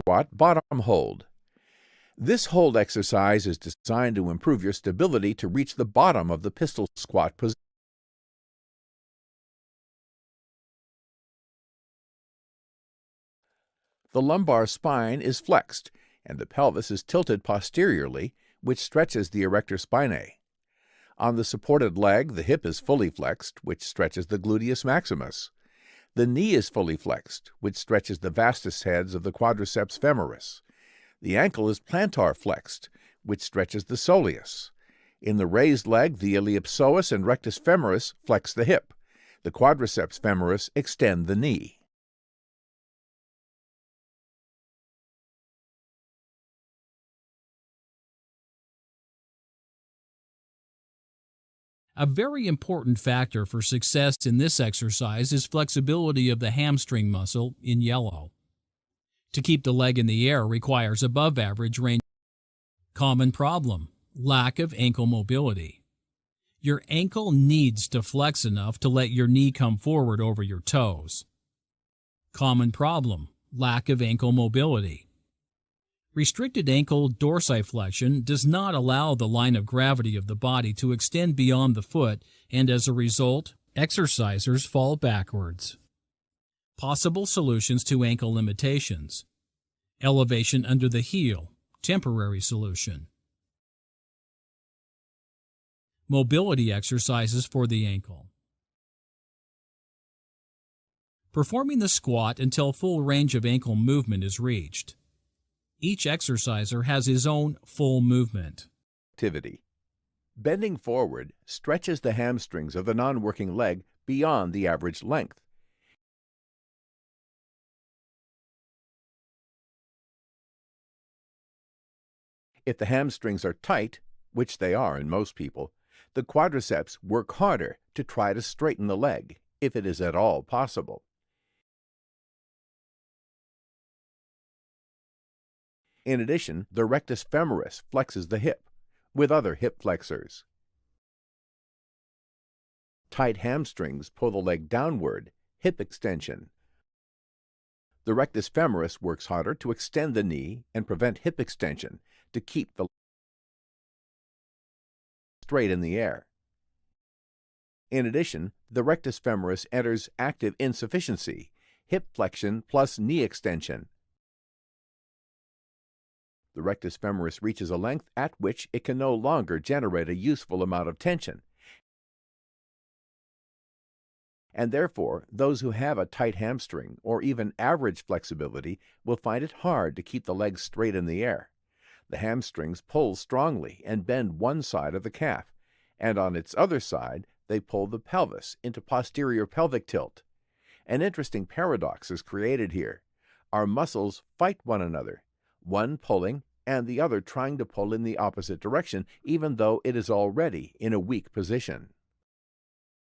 squat bottom hold. This hold exercise is designed to improve your stability to reach the bottom of the pistol squat position. The lumbar spine is flexed, and the pelvis is tilted posteriorly, which stretches the erector spinae. On the supported leg, the hip is fully flexed, which stretches the gluteus maximus. The knee is fully flexed, which stretches the vastus heads of the quadriceps femoris. The ankle is plantar flexed, which stretches the soleus. In the raised leg, the iliopsoas and rectus femoris flex the hip. The quadriceps femoris extend the knee. A very important factor for success in this exercise is flexibility of the hamstring muscle in yellow. To keep the leg in the air requires above average range. Common problem: lack of ankle mobility. Your ankle needs to flex enough to let your knee come forward over your toes. Common problem: lack of ankle mobility. Restricted ankle dorsiflexion does not allow the line of gravity of the body to extend beyond the foot, and as a result, exercisers fall backwards. Possible solutions to ankle limitations: elevation under the heel, temporary solution. Mobility exercises for the ankle. Performing the squat until full range of ankle movement is reached. Each exerciser has his own full movement. Activity. Bending forward stretches the hamstrings of the non-working leg beyond the average length. If the hamstrings are tight, which they are in most people, the quadriceps work harder to try to straighten the leg, if it is at all possible. In addition, the rectus femoris flexes the hip, with other hip flexors. Tight hamstrings pull the leg downward, hip extension. The rectus femoris works harder to extend the knee and prevent hip extension, to keep the straight in the air. In addition, the rectus femoris enters active insufficiency, hip flexion plus knee extension. The rectus femoris reaches a length at which it can no longer generate a useful amount of tension, and therefore those who have a tight hamstring or even average flexibility will find it hard to keep the legs straight in the air. The hamstrings pull strongly and bend one side of the calf, and on its other side they pull the pelvis into posterior pelvic tilt. An interesting paradox is created here. Our muscles fight one another, one pulling and the other trying to pull in the opposite direction, even though it is already in a weak position.